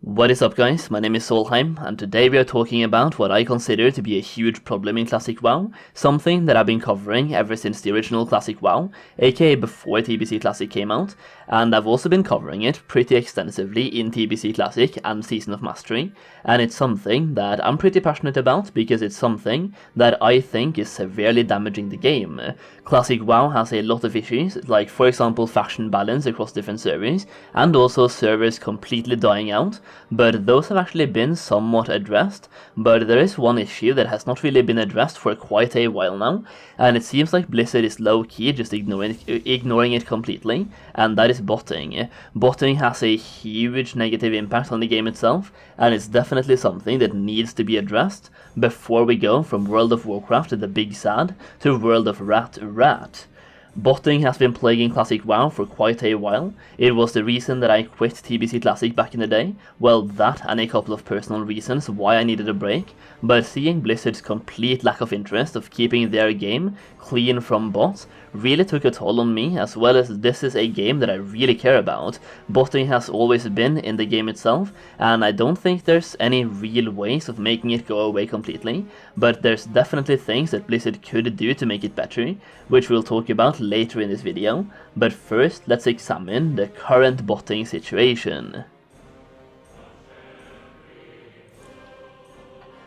What is up guys, my name is Solheim, and today we are talking about what I consider to be a huge problem in Classic WoW, something that I've been covering ever since the original Classic WoW, aka before TBC Classic came out, and I've also been covering it pretty extensively in TBC Classic and Season of Mastery, and it's something that I'm pretty passionate about because it's something that I think is severely damaging the game. Classic WoW has a lot of issues, like for example faction balance across different servers, and also servers completely dying out, but those have actually been somewhat addressed. But there is one issue that has not really been addressed for quite a while now, and it seems like Blizzard is low-key just ignoring it completely, and that is botting. Botting has a huge negative impact on the game itself, and it's definitely something that needs to be addressed before we go from World of Warcraft the Big Sad to World of Rat. Botting has been plaguing Classic WoW for quite a while. It was the reason that I quit TBC Classic back in the day. Well, that and a couple of personal reasons why I needed a break, but seeing Blizzard's complete lack of interest of keeping their game clean from bots really took a toll on me, as well as this is a game that I really care about. Botting has always been in the game itself, and I don't think there's any real ways of making it go away completely, but there's definitely things that Blizzard could do to make it better, which we'll talk about later in this video. But first, let's examine the current botting situation.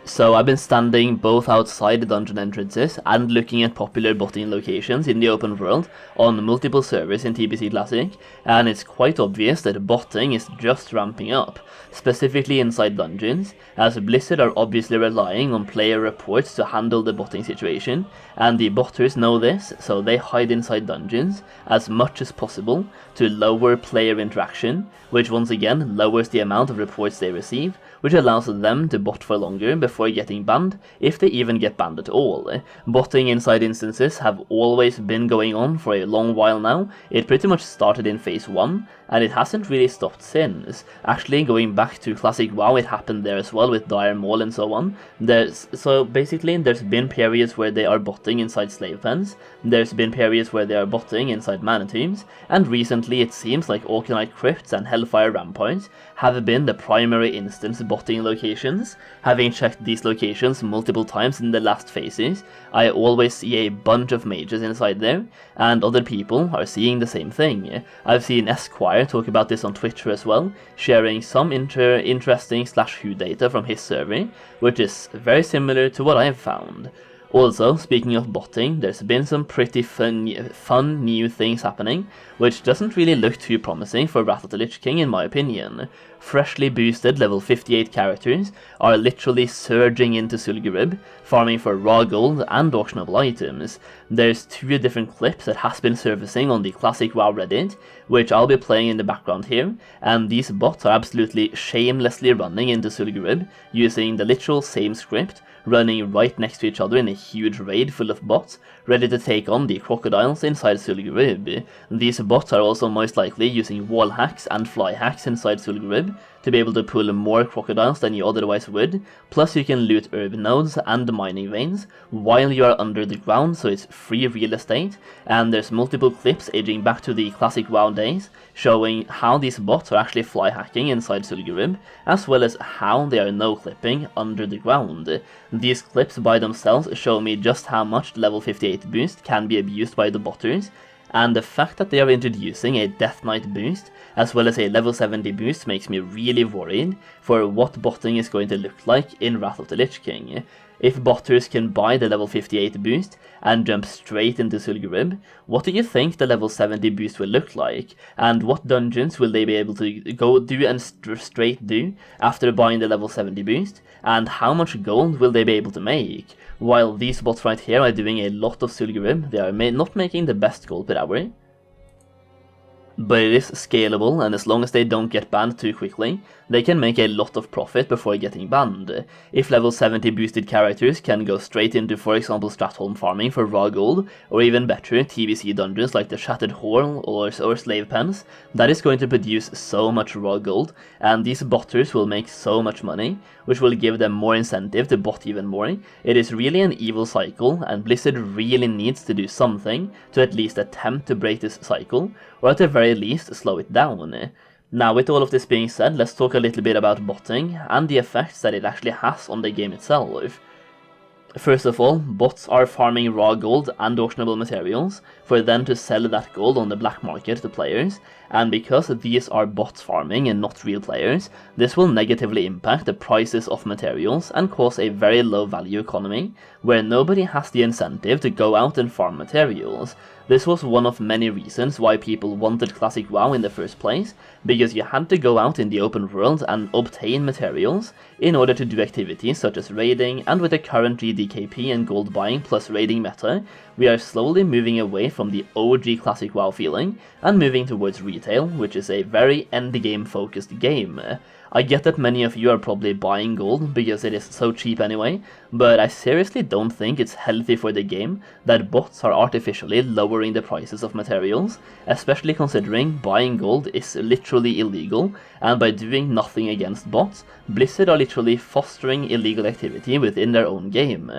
So I've been standing both outside the dungeon entrances and looking at popular botting locations in the open world on multiple servers in TBC Classic, and it's quite obvious that botting is just ramping up, specifically inside dungeons, as Blizzard are obviously relying on player reports to handle the botting situation, and the botters know this, so they hide inside dungeons as much as possible to lower player interaction, which once again lowers the amount of reports they receive, which allows them to bot for longer before getting banned, if they even get banned at all. Botting inside instances have always been going on for a long while now. It pretty much started in Phase 1, and it hasn't really stopped since. Actually, going back to Classic WoW, it happened there as well with Dire Maul and so on. So basically, there's been periods where they are botting inside slave pens, there's been periods where they are botting inside mana tombs, and recently it seems like Orkanite Crypts and Hellfire Ramparts have been the primary instance botting locations. Having checked these locations multiple times in the last phases, I always see a bunch of mages inside there, and other people are seeing the same thing. I've seen Esquire talk about this on Twitter as well, sharing some interesting /who data from his survey, which is very similar to what I've found. Also, speaking of botting, there's been some pretty fun new things happening, which doesn't really look too promising for Wrath of the Lich King in my opinion. Freshly boosted level 58 characters are literally surging into Zul'Gurub, farming for raw gold and auctionable items. There's 2 different clips that has been surfacing on the Classic WoW Reddit, which I'll be playing in the background here, and these bots are absolutely shamelessly running into Zul'Gurub, using the literal same script, running right next to each other in a huge raid full of bots, ready to take on the crocodiles inside Zul'Gurub. These bots are also most likely using wall hacks and fly hacks inside Zul'Gurub to be able to pull more crocodiles than you otherwise would, plus you can loot herb nodes and mining veins while you are under the ground, so it's free real estate, and there's multiple clips aging back to the Classic WoW days showing how these bots are actually fly hacking inside Zul'Gurub, as well as how they are no-clipping under the ground. These clips by themselves show me just how much the level 58 boost can be abused by the botters, and the fact that they are introducing a Death Knight boost as well as a level 70 boost makes me really worried for what botting is going to look like in Wrath of the Lich King. If botters can buy the level 58 boost and jump straight into Zul'Gurub, what do you think the level 70 boost will look like? And what dungeons will they be able to go do and straight do after buying the level 70 boost? And how much gold will they be able to make? While these bots right here are doing a lot of Zul'Gurub, they are not making the best gold per hour. But it is scalable, and as long as they don't get banned too quickly, they can make a lot of profit before getting banned. If level 70 boosted characters can go straight into, for example, Stratholme farming for raw gold, or even better, TBC dungeons like the Shattered Hall or Slave Pens, that is going to produce so much raw gold, and these botters will make so much money, which will give them more incentive to bot even more. It is really an evil cycle, and Blizzard really needs to do something to at least attempt to break this cycle, or at the very least slow it down. Now, with all of this being said, let's talk a little bit about botting and the effects that it actually has on the game itself. First of all, bots are farming raw gold and auctionable materials for then to sell that gold on the black market to players, and because these are bots farming and not real players, this will negatively impact the prices of materials and cause a very low value economy, where nobody has the incentive to go out and farm materials. This was one of many reasons why people wanted Classic WoW in the first place, because you had to go out in the open world and obtain materials in order to do activities such as raiding, and with the current GDKP and gold buying plus raiding meta, we are slowly moving away from the OG Classic WoW feeling and moving towards retail, which is a very endgame focused game. I get that many of you are probably buying gold because it is so cheap anyway, but I seriously don't think it's healthy for the game that bots are artificially lowering the prices of materials, especially considering buying gold is literally illegal, and by doing nothing against bots, Blizzard are literally fostering illegal activity within their own game.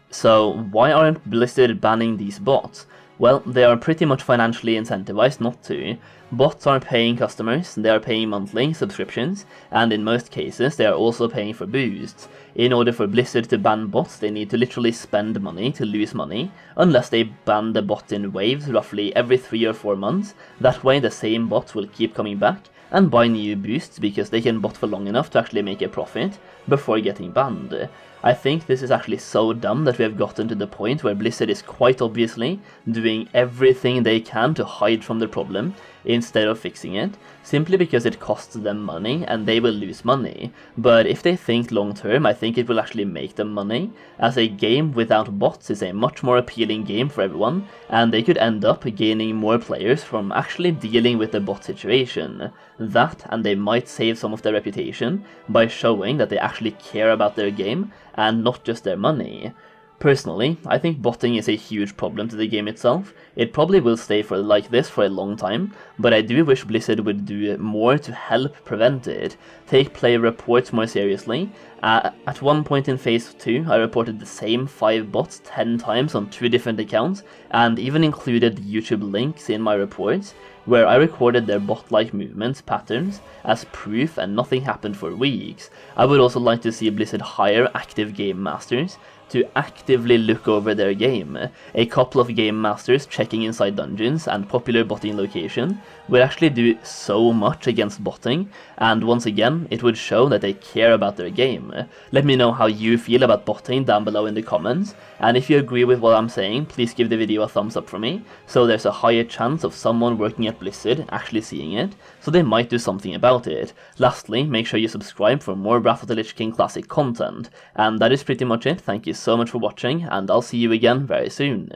So why aren't Blizzard banning these bots? Well, they are pretty much financially incentivized not to. Bots are paying customers, they are paying monthly subscriptions, and in most cases they are also paying for boosts. In order for Blizzard to ban bots, they need to literally spend money to lose money, unless they ban the bot in waves roughly every 3 or 4 months. That way the same bots will keep coming back and buy new boosts because they can bot for long enough to actually make a profit before getting banned. I think this is actually so dumb that we have gotten to the point where Blizzard is quite obviously doing everything they can to hide from the problem instead of fixing it, simply because it costs them money and they will lose money. But if they think long term, I think it will actually make them money, as a game without bots is a much more appealing game for everyone, and they could end up gaining more players from actually dealing with the bot situation. That, and they might save some of their reputation by showing that they actually care about their game and not just their money. Personally, I think botting is a huge problem to the game itself. It probably will stay like this for a long time, but I do wish Blizzard would do more to help prevent it. Take player reports more seriously. At one point in Phase 2, I reported the same 5 bots 10 times on 2 different accounts, and even included YouTube links in my reports, where I recorded their bot-like movements patterns as proof, and nothing happened for weeks. I would also like to see Blizzard hire active game masters to actively look over their game. A couple of game masters checking inside dungeons and popular botting location would actually do so much against botting, and once again, it would show that they care about their game. Let me know how you feel about botting down below in the comments, and if you agree with what I'm saying, please give the video a thumbs up for me, so there's a higher chance of someone working at Blizzard actually seeing it, so they might do something about it. Lastly, make sure you subscribe for more Wrath of the Lich King Classic content, and that is pretty much it. Thank you so much for watching, and I'll see you again very soon.